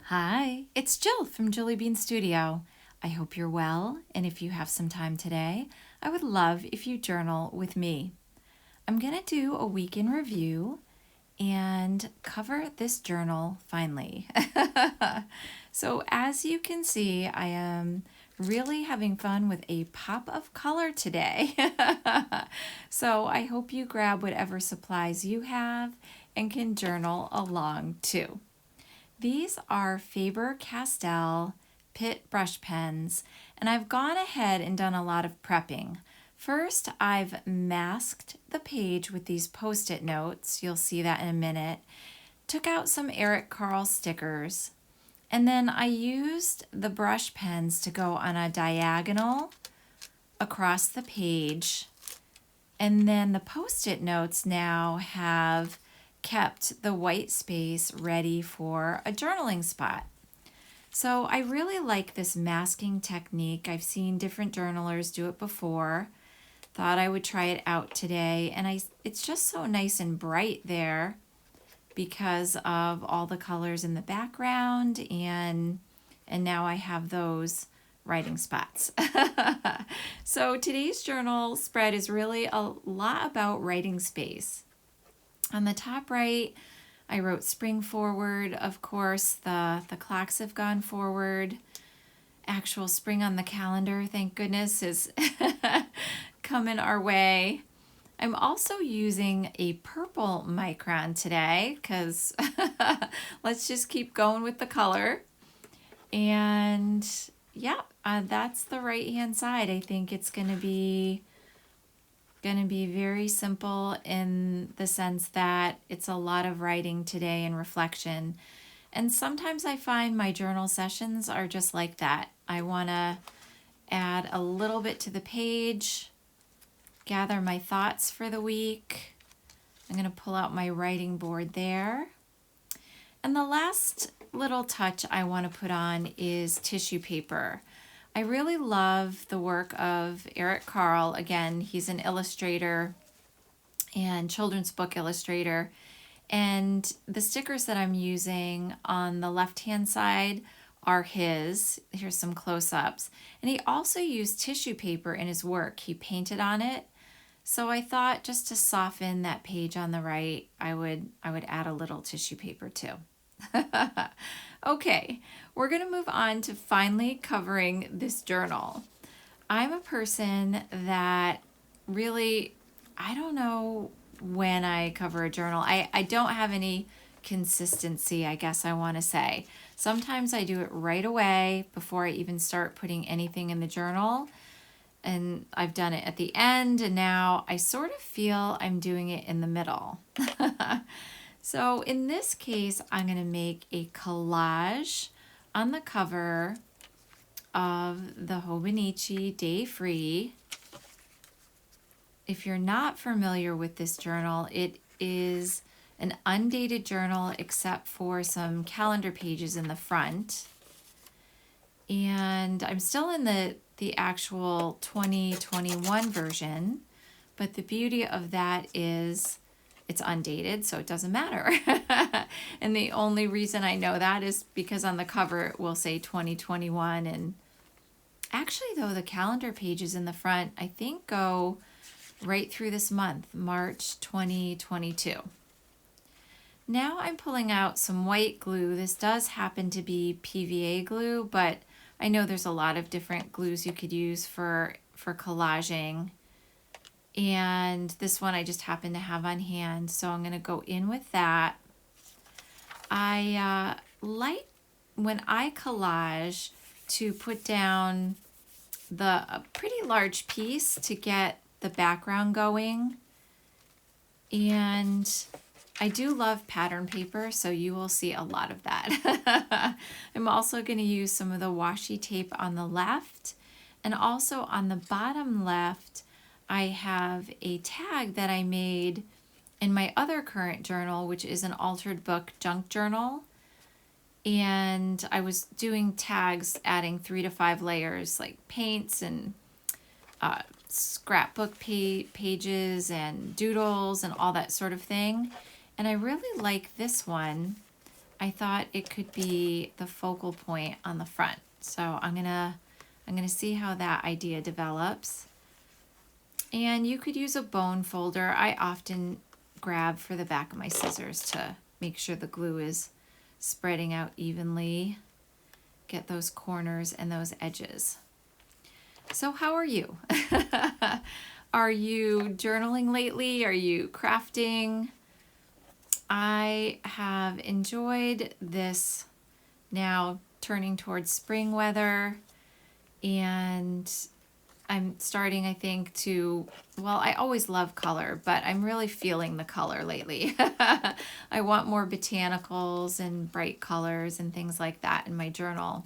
Hi, it's Jill from Jilly Bean Studio. I hope you're well, and if you have some time today, I would love if you journal with me. I'm going to do a week in review and cover this journal finally. So, as you can see, I am really having fun with a pop of color today. So, I hope you grab whatever supplies you have and can journal along too. These are Faber-Castell Pitt brush pens, and I've gone ahead and done a lot of prepping. First, I've masked the page with these Post-it notes. You'll see that in a minute. Took out some Eric Carle stickers, and then I used the brush pens to go on a diagonal across the page. And then the Post-it notes now have kept the white space ready for a journaling spot. So I really like this masking technique. I've seen different journalers do it before. Thought I would try it out today, and it's just so nice and bright there because of all the colors in the background, and now I have those writing spots. So today's journal spread is really a lot about writing space. On the top right, I wrote spring forward. Of course, the clocks have gone forward. Actual spring on the calendar, thank goodness, is coming our way. I'm also using a purple micron today because let's just keep going with the color. And yeah, that's the right hand side. I think it's going to be very simple in the sense that it's a lot of writing today and reflection. And sometimes I find my journal sessions are just like that. I want to add a little bit to the page, gather my thoughts for the week. I'm going to pull out my writing board there. And the last little touch I want to put on is tissue paper. I really love the work of Eric Carle. Again, he's an illustrator and children's book illustrator. And the stickers that I'm using on the left-hand side are his. Here's some close-ups. And he also used tissue paper in his work. He painted on it. So I thought just to soften that page on the right, I would add a little tissue paper too. Okay, we're going to move on to finally covering this journal. I'm a person that really, I don't know when I cover a journal. I don't have any consistency, I guess I want to say. Sometimes I do it right away before I even start putting anything in the journal. And I've done it at the end, and now I sort of feel I'm doing it in the middle. So in this case, I'm going to make a collage on the cover of the Hobonichi Day Free. If you're not familiar with this journal, it is an undated journal except for some calendar pages in the front. And I'm still in the actual 2021 version, but the beauty of that is it's undated, so it doesn't matter. And the only reason I know that is because on the cover it will say 2021. And actually, though, the calendar pages in the front, I think, go right through this month, March 2022. Now I'm pulling out some white glue. This does happen to be PVA glue, but I know there's a lot of different glues you could use for collaging. And this one I just happen to have on hand, so I'm going to go in with that. I like when I collage to put down a pretty large piece to get the background going. And I do love pattern paper, so you will see a lot of that. I'm also going to use some of the washi tape on the left, and also on the bottom left I have a tag that I made in my other current journal, which is an altered book junk journal. And I was doing tags, adding 3 to 5 layers, like paints and scrapbook pages and doodles and all that sort of thing. And I really like this one. I thought it could be the focal point on the front. So I'm gonna see how that idea develops. And you could use a bone folder. I often grab for the back of my scissors to make sure the glue is spreading out evenly. Get those corners and those edges. So how are you? Are you journaling lately? Are you crafting? I have enjoyed this now turning towards spring weather, and I'm starting, I think, to, well, I always love color, but I'm really feeling the color lately. I want more botanicals and bright colors and things like that in my journal.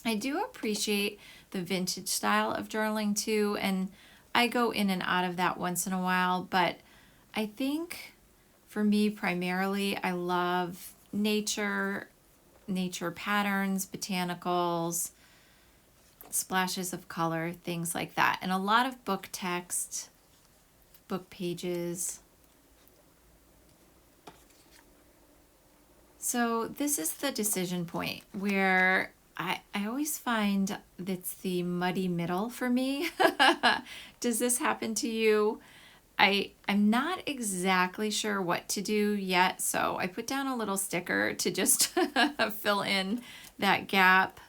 I do appreciate the vintage style of journaling too, and I go in and out of that once in a while, but I think for me primarily I love nature patterns, botanicals, splashes of color, things like that, and a lot of book text, book pages. So this is the decision point where I always find that's the muddy middle for me. Does this happen to you? I'm not exactly sure what to do yet, so I put down a little sticker to just fill in that gap.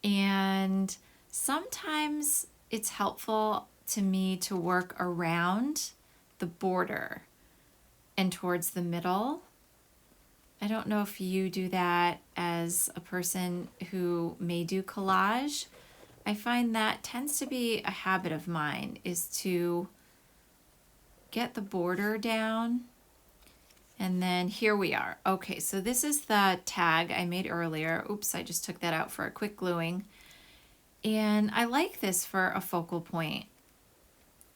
And sometimes it's helpful to me to work around the border and towards the middle. I don't know if you do that as a person who may do collage. I find that tends to be a habit of mine, is to get the border down. And then here we are. Okay, so this is the tag I made earlier. Oops, I just took that out for a quick gluing. And I like this for a focal point.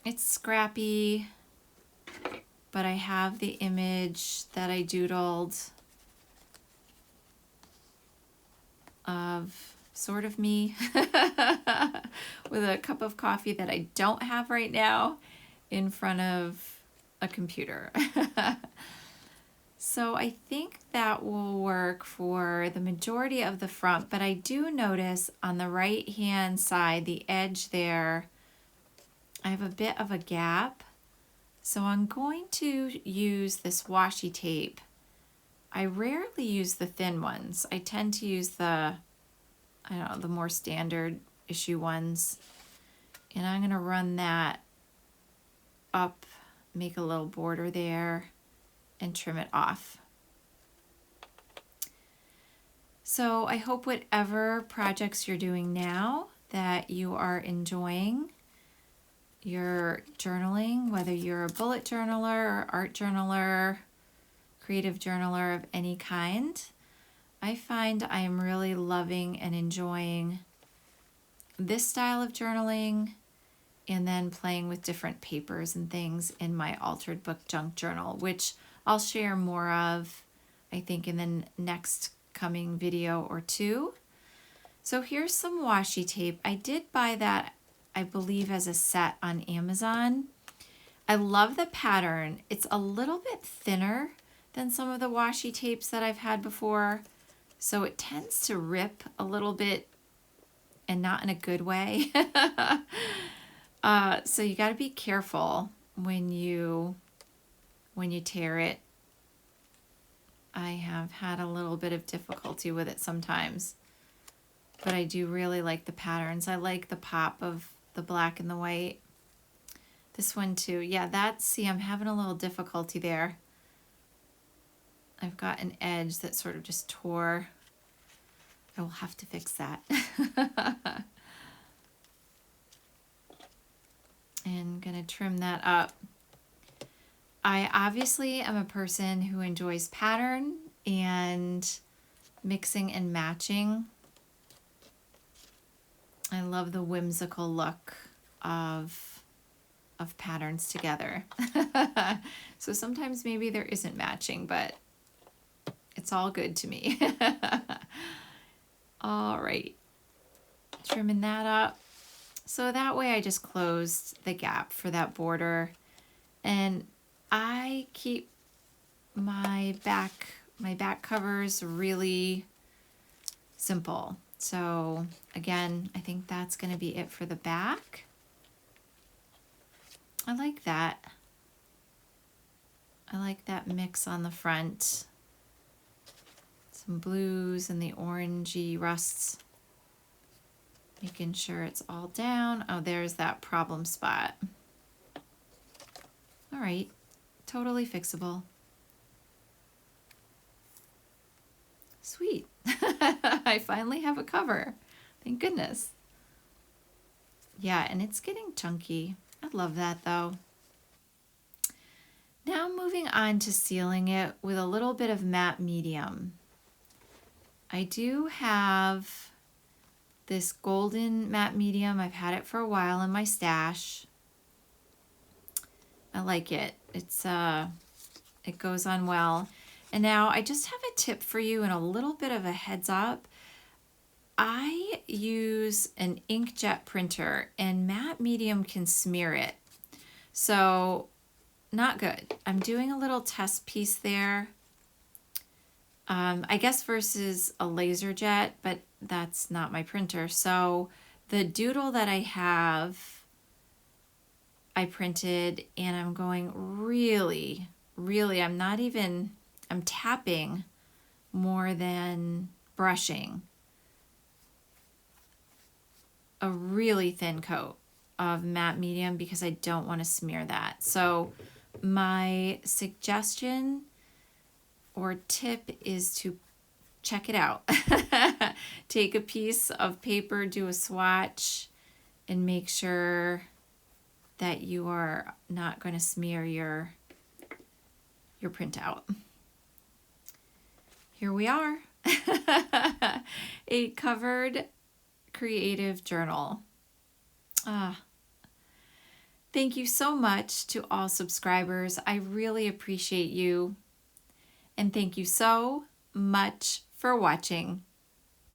It's scrappy, but I have the image that I doodled of sort of me with a cup of coffee that I don't have right now in front of a computer. So I think that will work for the majority of the front, but I do notice on the right hand side, the edge there, I have a bit of a gap. So I'm going to use this washi tape. I rarely use the thin ones. I tend to use the, I don't know, the more standard issue ones. And I'm gonna run that up, make a little border there, and trim it off. So I hope whatever projects you're doing now that you are enjoying your journaling, whether you're a bullet journaler or art journaler, creative journaler of any kind. I find I am really loving and enjoying this style of journaling, and then playing with different papers and things in my altered book junk journal, which I'll share more of, I think, in the next coming video or two. So here's some washi tape. I did buy that, I believe, as a set on Amazon. I love the pattern. It's a little bit thinner than some of the washi tapes that I've had before, so it tends to rip a little bit, and not in a good way. So you got to be careful when you tear it. I have had a little bit of difficulty with it sometimes, but I do really like the patterns. I like the pop of the black and the white. This one too. Yeah, see, I'm having a little difficulty there. I've got an edge that sort of just tore. I will have to fix that. And gonna trim that up. I obviously am a person who enjoys pattern and mixing and matching. I love the whimsical look of patterns together. So sometimes maybe there isn't matching, but it's all good to me. All right, trimming that up. So that way I just closed the gap for that border, and I keep my back My back cover is really simple. So again, I think that's going to be it for the back. I like that. I like that mix on the front. Some blues and the orangey rusts. Making sure it's all down. Oh, there's that problem spot. All right, totally fixable. Sweet. I finally have a cover. Thank goodness. Yeah, and it's getting chunky. I love that though. Now moving on to sealing it with a little bit of matte medium. I do have this golden matte medium. I've had it for a while in my stash. I like it. It goes on well. And now I just have a tip for you and a little bit of a heads up. I use an inkjet printer and matte medium can smear it. So not good. I'm doing a little test piece there. I guess versus a laser jet, but that's not my printer. So the doodle that I have, I printed and I'm going really, I'm tapping more than brushing. A really thin coat of matte medium because I don't want to smear that. So my suggestion or tip is to check it out. Take a piece of paper, do a swatch, and make sure that you are not going to smear your printout. Here we are. A covered creative journal. Thank you so much to all subscribers. I really appreciate you. And thank you so much for watching.